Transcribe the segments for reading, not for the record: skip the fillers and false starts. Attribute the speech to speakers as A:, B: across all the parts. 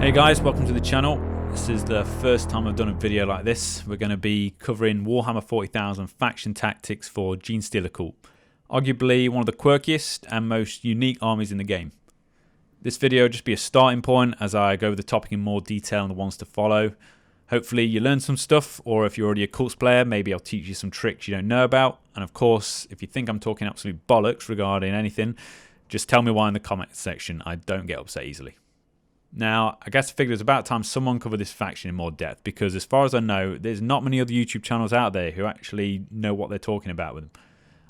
A: Hey guys, welcome to the channel. This is the first time I've done a video like this. We're going to be covering Warhammer 40,000 faction tactics for Genestealer Cult, arguably one of the quirkiest and most unique armies in the game. This video will just be a starting point as I go over the topic in more detail and the ones to follow. Hopefully you learn some stuff, or if you're already a Cults player, maybe I'll teach you some tricks you don't know about. And of course, if you think I'm talking absolute bollocks regarding anything, just tell me why in the comments section. I don't get upset easily. Now, I guess I figured it's about time someone covered this faction in more depth, because as far as I know, there's not many other YouTube channels out there who actually know what they're talking about with them.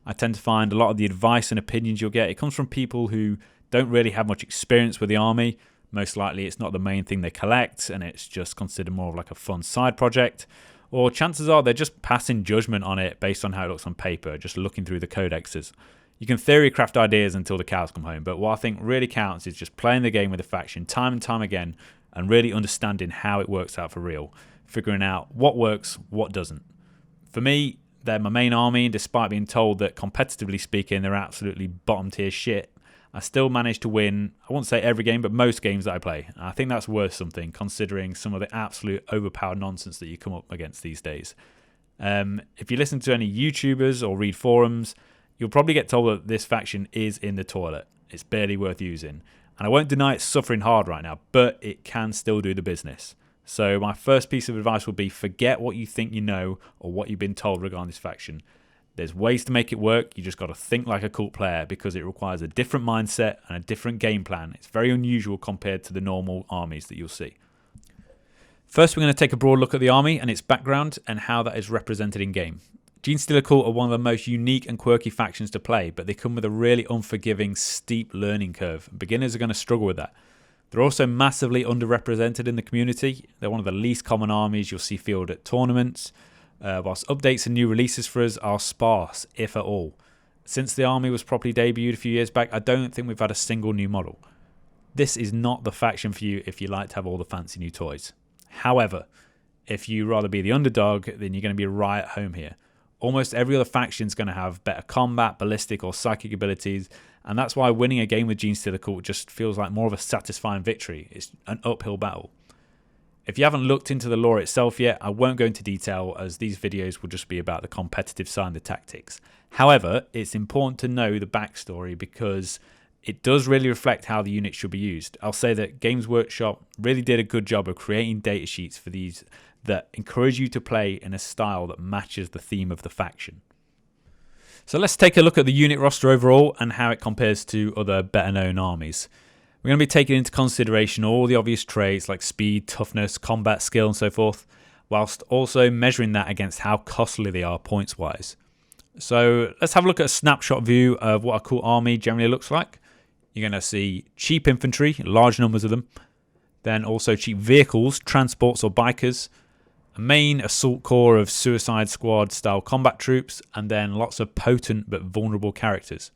A: I tend to find a lot of the advice and opinions you'll get, it comes from people who don't really have much experience with the army. Most likely it's not the main thing they collect, and it's just considered more of like a fun side project. Or chances are they're just passing judgment on it based on how it looks on paper, just looking through the codexes. You can theory craft ideas until the cows come home, but what I think really counts is just playing the game with the faction time and time again and really understanding how it works out for real, figuring out what works, what doesn't. For me, they're my main army, and despite being told that competitively speaking they're absolutely bottom tier shit, I still manage to win, I won't say every game, but most games that I play. I think that's worth something considering some of the absolute overpowered nonsense that you come up against these days. If you listen to any YouTubers or read forums, you'll probably get told that this faction is in the toilet. It's barely worth using. And I won't deny it's suffering hard right now, but it can still do the business. So my first piece of advice would be forget what you think you know or what you've been told regarding this faction. There's ways to make it work. You just got to think like a cult player, because it requires a different mindset and a different game plan. It's very unusual compared to the normal armies that you'll see. First, we're going to take a broad look at the army and its background and how that is represented in game. Genestealer Cult are one of the most unique and quirky factions to play, but they come with a really unforgiving, steep learning curve. Beginners are going to struggle with that. They're also massively underrepresented in the community. They're one of the least common armies you'll see fielded at tournaments, whilst updates and new releases for us are sparse, if at all. Since the army was properly debuted a few years back, I don't think we've had a single new model. This is not the faction for you if you like to have all the fancy new toys. However, if you rather be the underdog, then you're going to be right at home here. Almost every other faction is going to have better combat, ballistic or psychic abilities, and that's why winning a game with Genestealer Cult just feels like more of a satisfying victory. It's an uphill battle. If you haven't looked into the lore itself yet, I won't go into detail, as these videos will just be about the competitive side and the tactics. However, it's important to know the backstory, because it does really reflect how the unit should be used. I'll say that Games Workshop really did a good job of creating data sheets for these that encourage you to play in a style that matches the theme of the faction. So let's take a look at the unit roster overall and how it compares to other better known armies. We're going to be taking into consideration all the obvious traits like speed, toughness, combat skill and so forth, whilst also measuring that against how costly they are points wise. So let's have a look at a snapshot view of what a Cult army generally looks like. You're going to see cheap infantry, large numbers of them, then also cheap vehicles, transports or bikers, a main assault corps of Suicide Squad style combat troops, and then lots of potent but vulnerable characters.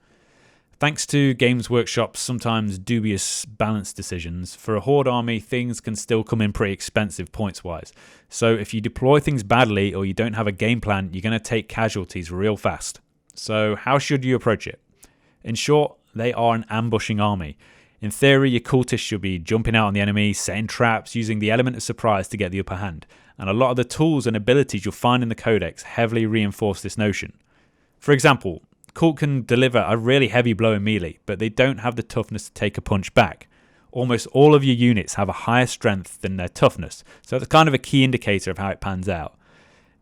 A: Thanks to Games Workshop's sometimes dubious balance decisions, for a Horde army things can still come in pretty expensive points wise. So if you deploy things badly or you don't have a game plan, you're going to take casualties real fast. So how should you approach it? In short, they are an ambushing army. In theory, your cultists should be jumping out on the enemy, setting traps, using the element of surprise to get the upper hand. And a lot of the tools and abilities you'll find in the Codex heavily reinforce this notion. For example, Cult can deliver a really heavy blow in melee, but they don't have the toughness to take a punch back. Almost all of your units have a higher strength than their toughness, so that's kind of a key indicator of how it pans out.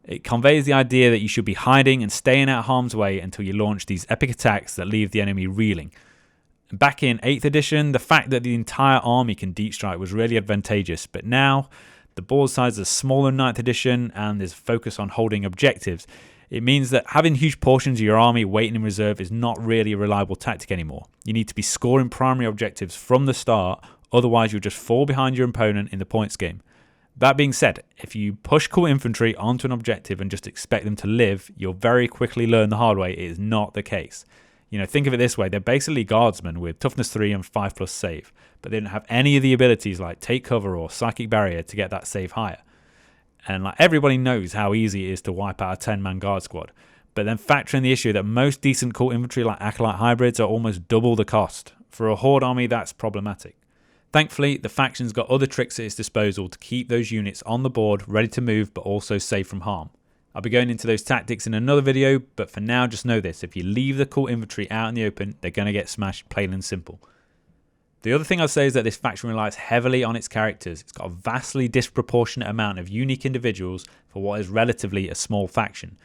A: It conveys the idea that you should be hiding and staying out of harm's way until you launch these epic attacks that leave the enemy reeling. Back in 8th edition, the fact that the entire army can deep strike was really advantageous, but now the board size is smaller in 9th edition and there's focus on holding objectives. It means that having huge portions of your army waiting in reserve is not really a reliable tactic anymore. You need to be scoring primary objectives from the start, otherwise you'll just fall behind your opponent in the points game. That being said, if you push Cult infantry onto an objective and just expect them to live, you'll very quickly learn the hard way it is not the case. Think of it this way, they're basically guardsmen with toughness 3 and 5+ save, but they don't have any of the abilities like take cover or psychic barrier to get that save higher. And everybody knows how easy it is to wipe out a 10-man guard squad, but then factor in the issue that most decent Cult infantry like Acolyte hybrids are almost double the cost. For a Horde army, that's problematic. Thankfully, the faction's got other tricks at its disposal to keep those units on the board ready to move but also safe from harm. I'll be going into those tactics in another video, but for now just know this: if you leave the cult infantry out in the open, they're going to get smashed, plain and simple. The other thing I'd say is that this faction relies heavily on its characters. It's got a vastly disproportionate amount of unique individuals for what is relatively a small faction.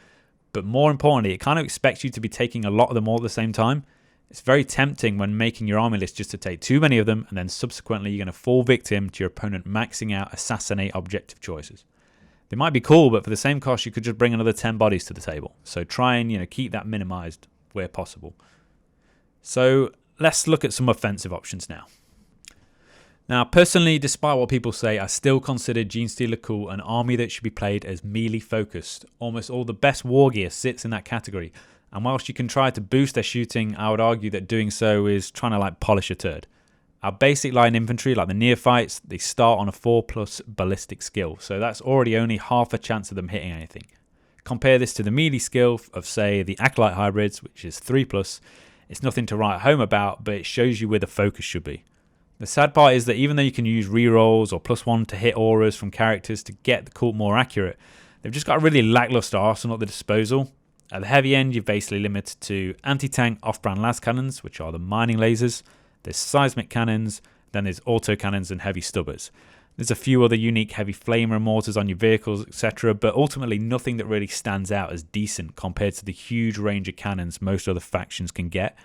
A: But more importantly, it kind of expects you to be taking a lot of them all at the same time. It's very tempting when making your army list just to take too many of them, and then subsequently you're going to fall victim to your opponent maxing out assassinate objective choices. They might be cool, but for the same cost you could just bring another 10 bodies to the table. So try and keep that minimized where possible. So let's look at some offensive options now. Now, personally, despite what people say, I still consider Genestealer Cult an army that should be played as melee focused. Almost all the best war gear sits in that category. And whilst you can try to boost their shooting, I would argue that doing so is trying to polish a turd. Our basic line infantry, like the neophytes, they start on a 4+ ballistic skill, so that's already only half a chance of them hitting anything. Compare this to the melee skill of, say, the acolyte hybrids, which is 3+. It's nothing to write home about, but it shows you where the focus should be. The sad part is that even though you can use rerolls or +1 to hit auras from characters to get the cult more accurate, they've just got a really lackluster arsenal at the disposal. At the heavy end, you're basically limited to anti-tank off-brand las cannons, which are the mining lasers. There's seismic cannons, then there's auto cannons and heavy stubbers. There's a few other unique heavy flamer mortars on your vehicles, etc., but ultimately nothing that really stands out as decent compared to the huge range of cannons most other factions can get.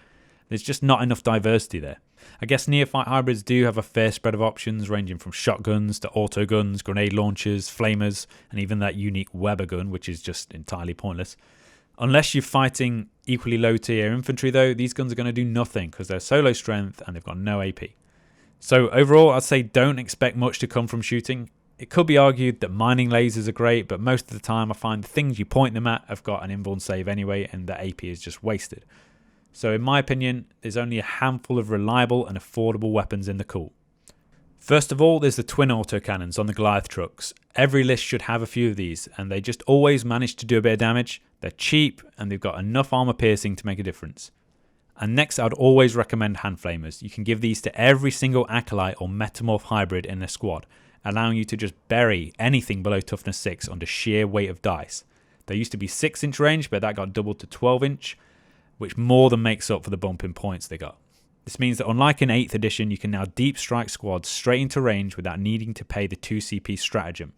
A: There's just not enough diversity there. I guess neophyte hybrids do have a fair spread of options, ranging from shotguns to auto guns, grenade launchers, flamers, and even that unique Weber gun, which is just entirely pointless. Unless you're fighting equally low tier infantry though, these guns are going to do nothing because they're solo strength and they've got no AP. So overall, I'd say don't expect much to come from shooting. It could be argued that mining lasers are great, but most of the time I find the things you point them at have got an invuln save anyway, and the AP is just wasted. So in my opinion, there's only a handful of reliable and affordable weapons in the cult. First of all, there's the twin autocannons on the Goliath trucks. Every list should have a few of these, and they just always manage to do a bit of damage. They're cheap, and they've got enough armor piercing to make a difference. And next, I'd always recommend hand flamers. You can give these to every single acolyte or metamorph hybrid in a squad, allowing you to just bury anything below toughness 6 under sheer weight of dice. There used to be 6-inch range, but that got doubled to 12-inch, which more than makes up for the bump in points they got. This means that unlike in 8th edition, you can now deep strike squads straight into range without needing to pay the 2CP stratagem.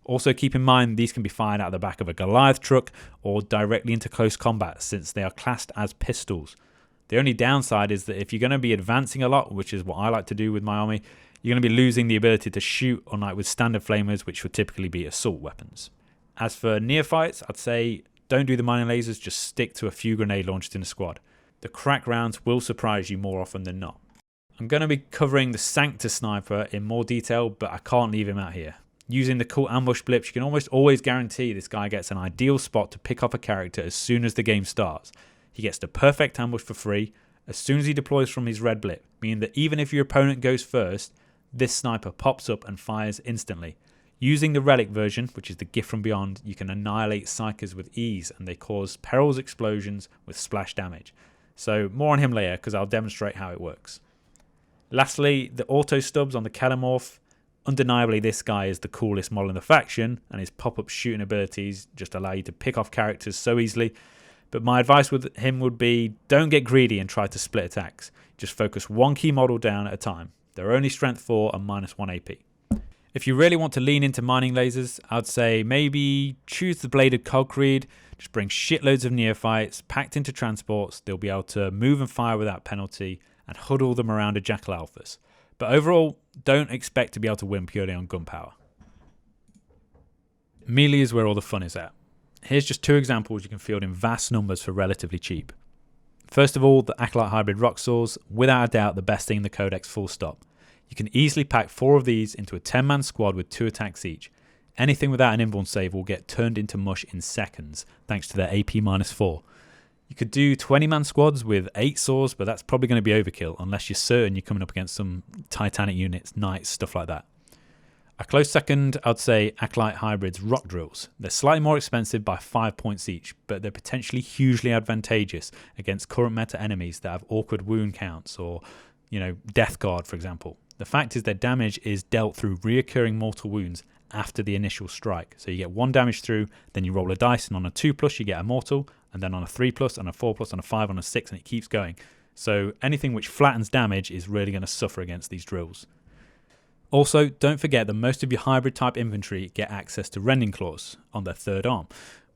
A: Also keep in mind these can be fired out the back of a Goliath truck or directly into close combat, since they are classed as pistols. The only downside is that if you're going to be advancing a lot, which is what I like to do with my army, you're going to be losing the ability to shoot, unlike with standard flamers, which would typically be assault weapons. As for neophytes, I'd say don't do the mining lasers, just stick to a few grenade launchers in a squad. The crack rounds will surprise you more often than not. I'm going to be covering the Sanctus sniper in more detail, but I can't leave him out here. Using the cult ambush blips, you can almost always guarantee this guy gets an ideal spot to pick off a character as soon as the game starts. He gets the perfect ambush for free as soon as he deploys from his red blip, meaning that even if your opponent goes first, this sniper pops up and fires instantly. Using the relic version, which is the gift from beyond, you can annihilate psychers with ease, and they cause perils explosions with splash damage. So more on him later, because I'll demonstrate how it works. Lastly, the auto stubs on the Calamorph. Undeniably, this guy is the coolest model in the faction, and his pop-up shooting abilities just allow you to pick off characters so easily. But my advice with him would be, don't get greedy and try to split attacks. Just focus one key model down at a time. They're only strength 4 and -1 AP. If you really want to lean into mining lasers, I'd say maybe choose the bladed Cogcreed. Just bring shitloads of neophytes packed into transports. They'll be able to move and fire without penalty and huddle them around a Jackal Alphas. But overall, don't expect to be able to win purely on gunpowder. Melee is where all the fun is at. Here's just 2 examples you can field in vast numbers for relatively cheap. First of all, the Acolyte Hybrid Rock Saws, without a doubt the best thing in the Codex, full stop. You can easily pack 4 of these into a 10-man squad with 2 attacks each. Anything without an invuln save will get turned into mush in seconds, thanks to their AP -4. You could do 20-man squads with 8 saws, but that's probably going to be overkill, unless you're certain you're coming up against some Titanic units, knights, stuff like that. A close second, I'd say Acolyte Hybrid's Rock Drills. They're slightly more expensive by 5 points each, but they're potentially hugely advantageous against current meta enemies that have awkward wound counts or, Death Guard, for example. The fact is their damage is dealt through reoccurring mortal wounds after the initial strike. So you get 1 damage through, then you roll a dice, and on a 2+, you get a mortal, and then on a 3+, on a 4+, on a 5, on a 6, and it keeps going. So anything which flattens damage is really going to suffer against these drills. Also, don't forget that most of your hybrid type infantry get access to Rending Claws on their 3rd arm,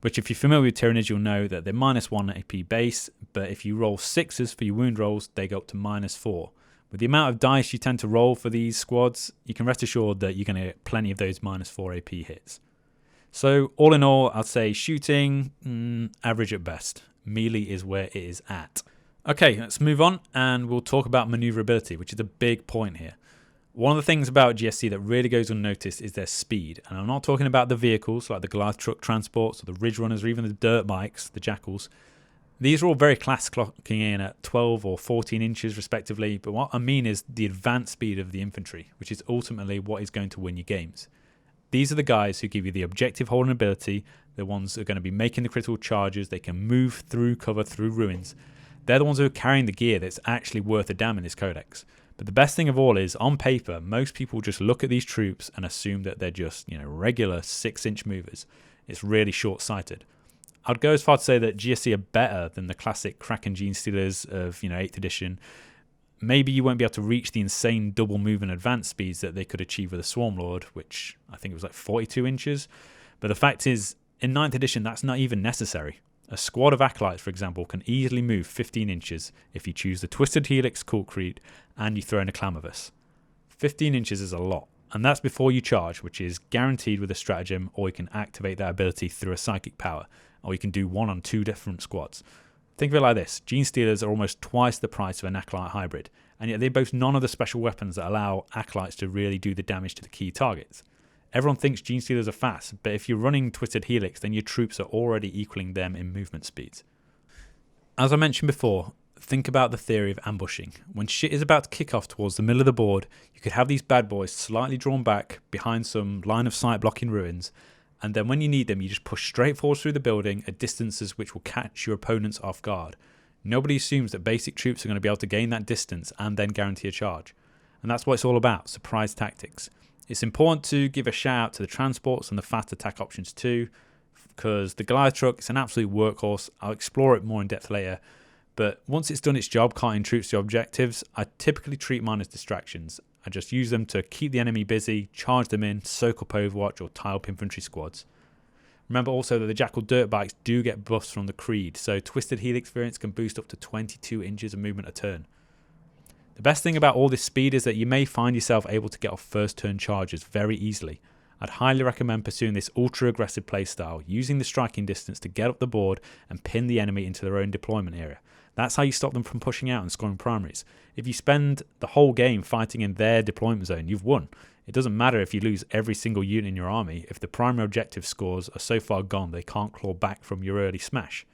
A: which if you're familiar with Tyranids, you'll know that they're -1 AP base, but if you roll 6s for your wound rolls, they go up to -4. With the amount of dice you tend to roll for these squads, you can rest assured that you're going to get plenty of those -4 AP hits. So all in all, I'd say shooting, average at best. Melee is where it is at. Okay, let's move on and we'll talk about maneuverability, which is a big point here. One of the things about GSC that really goes unnoticed is their speed. And I'm not talking about the vehicles like the Goliath truck transports or the Ridge Runners or even the dirt bikes, the Jackals. These are all very class clocking in at 12 or 14 inches respectively. But what I mean is the advanced speed of the infantry, which is ultimately what is going to win your games. These are the guys who give you the objective holding ability, the ones who are going to be making the critical charges, they can move through cover, through ruins. They're the ones who are carrying the gear that's actually worth a damn in this codex. But the best thing of all is, on paper, most people just look at these troops and assume that they're just, regular 6-inch movers. It's really short-sighted. I'd go as far to say that GSC are better than the classic Kraken Genestealers of, 8th edition. Maybe you won't be able to reach the insane double move and advance speeds that they could achieve with a Swarmlord, which I think it was like 42 inches. But the fact is, in 9th edition, that's not even necessary. A squad of Acolytes, for example, can easily move 15 inches if you choose the Twisted Helix Cult Creed and you throw in a Clamavus. 15 inches is a lot, and that's before you charge, which is guaranteed with a stratagem, or you can activate that ability through a psychic power, or you can do one on 2 different squads. Think of it like this: Genestealers are almost twice the price of an Acolyte hybrid, and yet they boast none of the special weapons that allow Acolytes to really do the damage to the key targets. Everyone thinks Genestealers are fast, but if you're running Twisted Helix, then your troops are already equaling them in movement speeds. As I mentioned before, think about the theory of ambushing. When shit is about to kick off towards the middle of the board, you could have these bad boys slightly drawn back behind some line of sight blocking ruins, and then when you need them, you just push straight forward through the building at distances which will catch your opponents off guard. Nobody assumes that basic troops are going to be able to gain that distance and then guarantee a charge. And that's what it's all about, surprise tactics. It's important to give a shout out to the transports and the fast attack options too, because the Goliath truck is an absolute workhorse. I'll explore it more in depth later, but once it's done its job carting troops to objectives, I typically treat mine as distractions. I just use them to keep the enemy busy, charge them in, soak up Overwatch or tie up infantry squads. Remember also that the Jackal dirt bikes do get buffs from the Creed, so Twisted Helix variants can boost up to 22 inches of movement a turn. The best thing about all this speed is that you may find yourself able to get off first turn charges very easily. I'd highly recommend pursuing this ultra aggressive playstyle, using the striking distance to get up the board and pin the enemy into their own deployment area. That's how you stop them from pushing out and scoring primaries. If you spend the whole game fighting in their deployment zone, you've won. It doesn't matter if you lose every single unit in your army if the primary objective scores are so far gone they can't claw back from your early smash.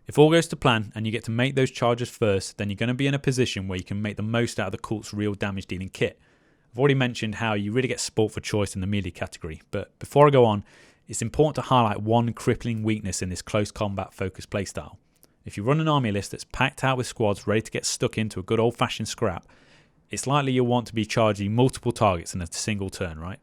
A: If all goes to plan and you get to make those charges first, then you're going to be in a position where you can make the most out of the cult's real damage dealing kit. I've already mentioned how you really get sport for choice in the melee category, but before I go on, it's important to highlight one crippling weakness in this close combat focused playstyle. If you run an army list that's packed out with squads ready to get stuck into a good old fashioned scrap, it's likely you'll want to be charging multiple targets in a single turn, right?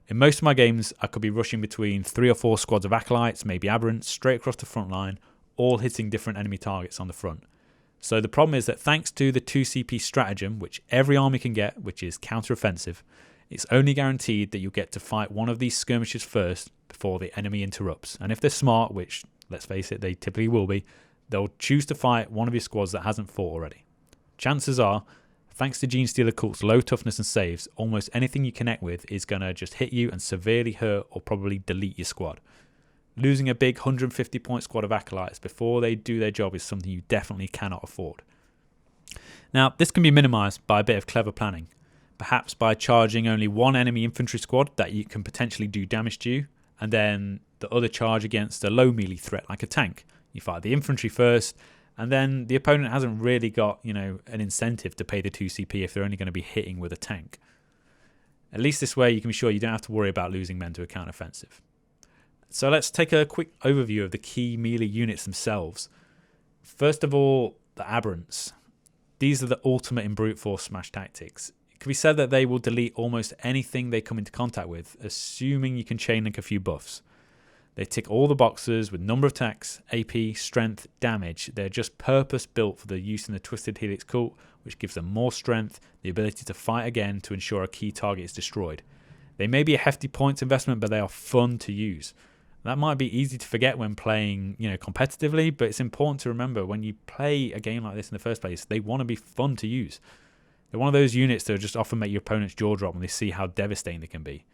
A: In most of my games, I could be rushing between 3 or 4 squads of Acolytes, maybe Aberrants, straight across the front line, all hitting different enemy targets on the front. So the problem is that thanks to the 2CP stratagem, which every army can get, which is counter-offensive, it's only guaranteed that you'll get to fight one of these skirmishes first before the enemy interrupts. And if they're smart, which, let's face it, they typically will be, they'll choose to fight one of your squads that hasn't fought already. Chances are, thanks to Genestealer Cult's low toughness and saves, almost anything you connect with is going to just hit you and severely hurt or probably delete your squad. Losing a big 150 point squad of Acolytes before they do their job is something you definitely cannot afford. Now, this can be minimised by a bit of clever planning, perhaps by charging only one enemy infantry squad that you can potentially do damage to you, and then the other charge against a low melee threat like a tank. You fight the infantry first, and then the opponent hasn't really got, an incentive to pay the 2CP if they're only going to be hitting with a tank. At least this way you can be sure you don't have to worry about losing men to a counter-offensive. So let's take a quick overview of the key melee units themselves. First of all, the Aberrants. These are the ultimate in brute force smash tactics. It can be said that they will delete almost anything they come into contact with, assuming you can chain link a few buffs. They tick all the boxes with number of attacks, AP, strength, damage. They're just purpose built for the use in the Twisted Helix cult, which gives them more strength, the ability to fight again to ensure a key target is destroyed. They may be a hefty points investment, but they are fun to use. That might be easy to forget when playing, competitively, but it's important to remember when you play a game like this in the first place, they want to be fun to use. They're one of those units that just often make your opponent's jaw drop when they see how devastating they can be.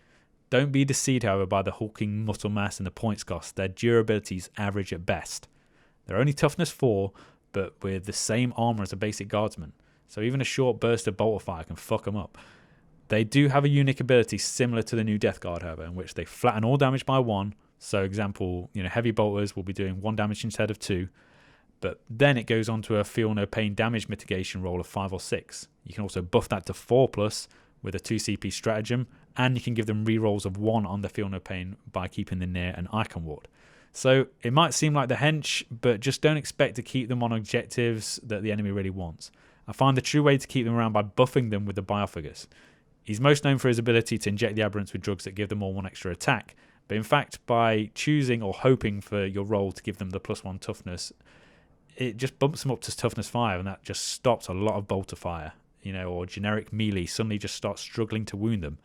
A: Don't be deceived, however, by the hulking muscle mass and the points cost. Their durability is average at best. They're only toughness 4, but with the same armor as a basic guardsman, so even a short burst of bolt of fire can fuck them up. They do have a unique ability similar to the new Death Guard, however, in which they flatten all damage by 1. So, example, heavy bolters will be doing 1 damage instead of 2. But then it goes on to a feel no pain damage mitigation roll of 5 or 6. You can also buff that to 4+ with a 2 CP stratagem, and you can give them rerolls of 1 on the feel no pain by keeping the near and icon ward. So it might seem like the hench, but just don't expect to keep them on objectives that the enemy really wants. I find the true way to keep them around by buffing them with the Biophagus. He's most known for his ability to inject the aberrants with drugs that give them all 1 extra attack, but in fact by choosing or hoping for your roll to give them the +1 toughness, it just bumps them up to toughness 5, and that just stops a lot of bolter fire, or generic melee suddenly just starts struggling to wound them.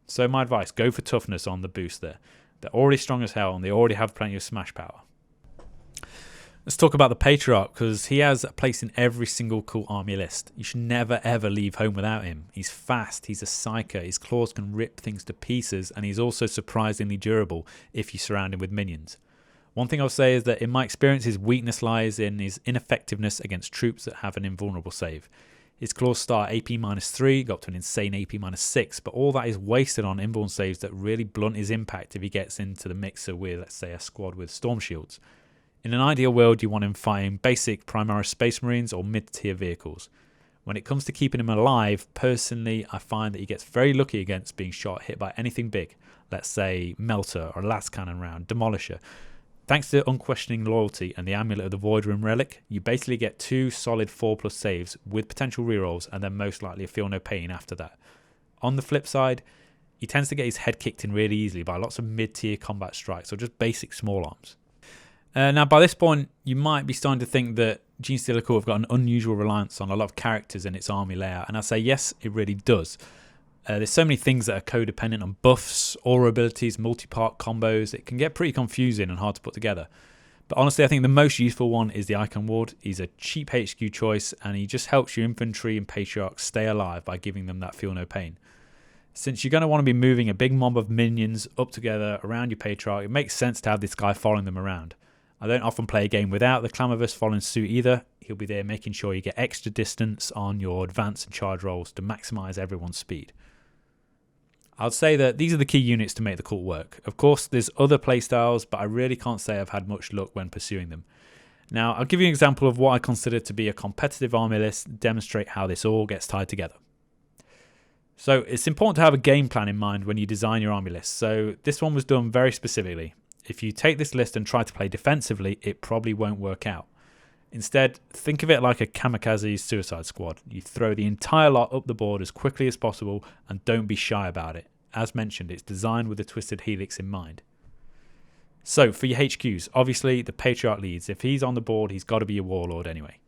A: So my advice, go for toughness on the boost there. They're already strong as hell and they already have plenty of smash power. Let's talk about the Patriarch, because he has a place in every single cult army list. You should never ever leave home without him. He's fast, he's a psyker, his claws can rip things to pieces, and he's also surprisingly durable if you surround him with minions. One thing I'll say is that in my experience his weakness lies in his ineffectiveness against troops that have an invulnerable save. His claws start AP -3, got to an insane AP -6, but all that is wasted on invuln saves that really blunt his impact if he gets into the mixer with, let's say, a squad with storm shields. In an ideal world, you want him fighting basic Primaris Space Marines or mid-tier vehicles. When it comes to keeping him alive, personally, I find that he gets very lucky against being hit by anything big, let's say Melter or Last Cannon Round, Demolisher. Thanks to Unquestioning Loyalty and the Amulet of the Void Rim Relic, you basically get 2 solid 4+ saves with potential rerolls and then most likely a feel no pain after that. On the flip side, he tends to get his head kicked in really easily by lots of mid-tier combat strikes or just basic small arms. Now, by this point, you might be starting to think that Genestealer Cults have got an unusual reliance on a lot of characters in its army layout, and I say yes, it really does. There's so many things that are codependent on buffs, aura abilities, multi-part combos. It can get pretty confusing and hard to put together. But honestly, I think the most useful one is the Icon Ward. He's a cheap HQ choice, and he just helps your infantry and Patriarchs stay alive by giving them that feel no pain. Since you're going to want to be moving a big mob of minions up together around your Patriarch, it makes sense to have this guy following them around. I don't often play a game without the Clamavus following suit either. He'll be there making sure you get extra distance on your advance and charge rolls to maximise everyone's speed. I'd say that these are the key units to make the cult work. Of course, there's other playstyles, but I really can't say I've had much luck when pursuing them. Now, I'll give you an example of what I consider to be a competitive army list, demonstrate how this all gets tied together. So it's important to have a game plan in mind when you design your army list. So this one was done very specifically. If you take this list and try to play defensively, it probably won't work out. Instead, think of it like a kamikaze suicide squad. You throw the entire lot up the board as quickly as possible and don't be shy about it. As mentioned, it's designed with the Twisted Helix in mind. So, for your HQs, obviously the Patriarch leads. If he's on the board, he's got to be a Warlord anyway.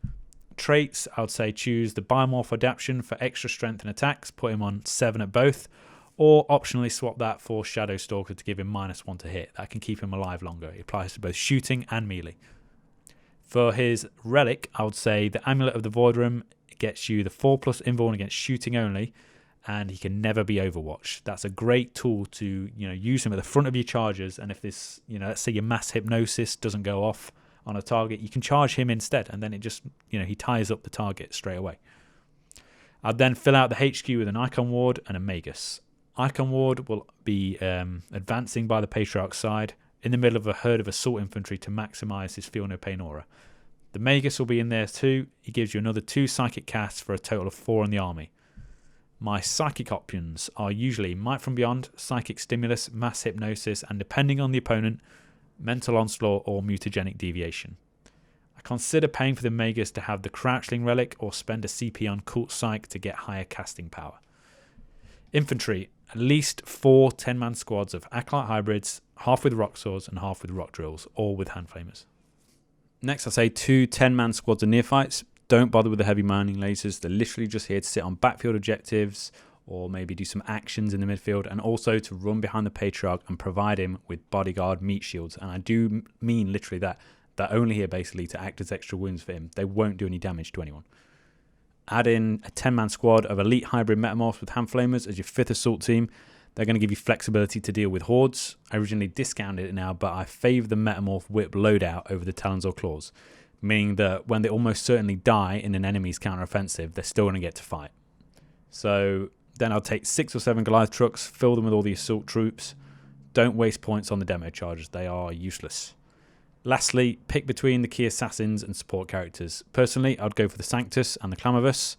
A: Traits, I would say choose the Biomorph Adaptation for extra strength and attacks, put him on 7 at both, or optionally swap that for Shadow Stalker to give him -1 to hit. That can keep him alive longer. It applies to both shooting and melee. For his relic, I would say the Amulet of the Void Rim gets you the 4+ invuln against shooting only, and he can never be overwatched. That's a great tool to use him at the front of your charges, and if this, let's say your mass hypnosis doesn't go off on a target, you can charge him instead, and then it just, he ties up the target straight away. I'd then fill out the HQ with an Icon Ward and a Magus. Icon Ward will be advancing by the Patriarch side, in the middle of a herd of assault infantry to maximise his feel no pain aura. The Magus will be in there too. He gives you another 2 psychic casts for a total of 4 in the army. My psychic options are usually Might from Beyond, Psychic Stimulus, Mass Hypnosis, and depending on the opponent, Mental Onslaught or Mutagenic Deviation. I consider paying for the Magus to have the Crouchling Relic or spend a CP on Cult Psych to get higher casting power. Infantry, at least 4 10-man squads of Acolyte hybrids, half with rock swords and half with rock drills, all with hand flamers. Next, I say 2 10-man squads of neophytes. Don't bother with the heavy mining lasers. They're literally just here to sit on backfield objectives or maybe do some actions in the midfield, and also to run behind the Patriarch and provide him with bodyguard meat shields. And I do mean literally that. They're only here basically to act as extra wounds for him. They won't do any damage to anyone. Add in a 10-man squad of elite hybrid metamorphs with hand flamers as your 5th assault team. They're going to give you flexibility to deal with hordes. I originally discounted it now, but I favour the metamorph whip loadout over the talons or claws, meaning that when they almost certainly die in an enemy's counter-offensive, they're still going to get to fight. So then I'll take 6 or 7 Goliath trucks, fill them with all the assault troops. Don't waste points on the demo charges, they are useless. Lastly, pick between the key assassins and support characters. Personally, I'd go for the Sanctus and the Clamavus,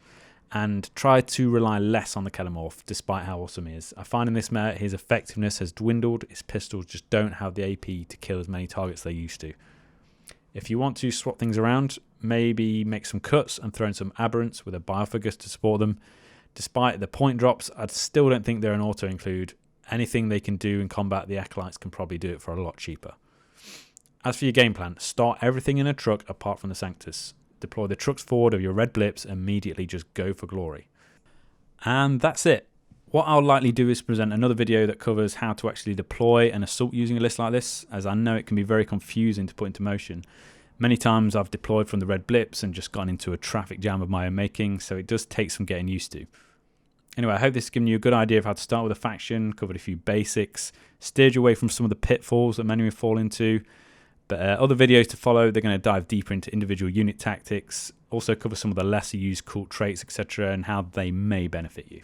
A: and try to rely less on the Kelemorph, despite how awesome he is. I find in this meta his effectiveness has dwindled, his pistols just don't have the AP to kill as many targets they used to. If you want to swap things around, maybe make some cuts and throw in some Aberrants with a Biophagust to support them. Despite the point drops, I still don't think they're an auto-include. Anything they can do in combat, the Acolytes can probably do it for a lot cheaper. As for your game plan, start everything in a truck apart from the Sanctus. Deploy the trucks forward of your red blips, immediately just go for glory. And that's it. What I'll likely do is present another video that covers how to actually deploy an assault using a list like this, as I know it can be very confusing to put into motion. Many times I've deployed from the red blips and just gotten into a traffic jam of my own making, so it does take some getting used to. Anyway, I hope this has given you a good idea of how to start with a faction, covered a few basics, steered you away from some of the pitfalls that many will fall into. But other videos to follow, they're going to dive deeper into individual unit tactics, also cover some of the lesser used cult traits, etc., and how they may benefit you.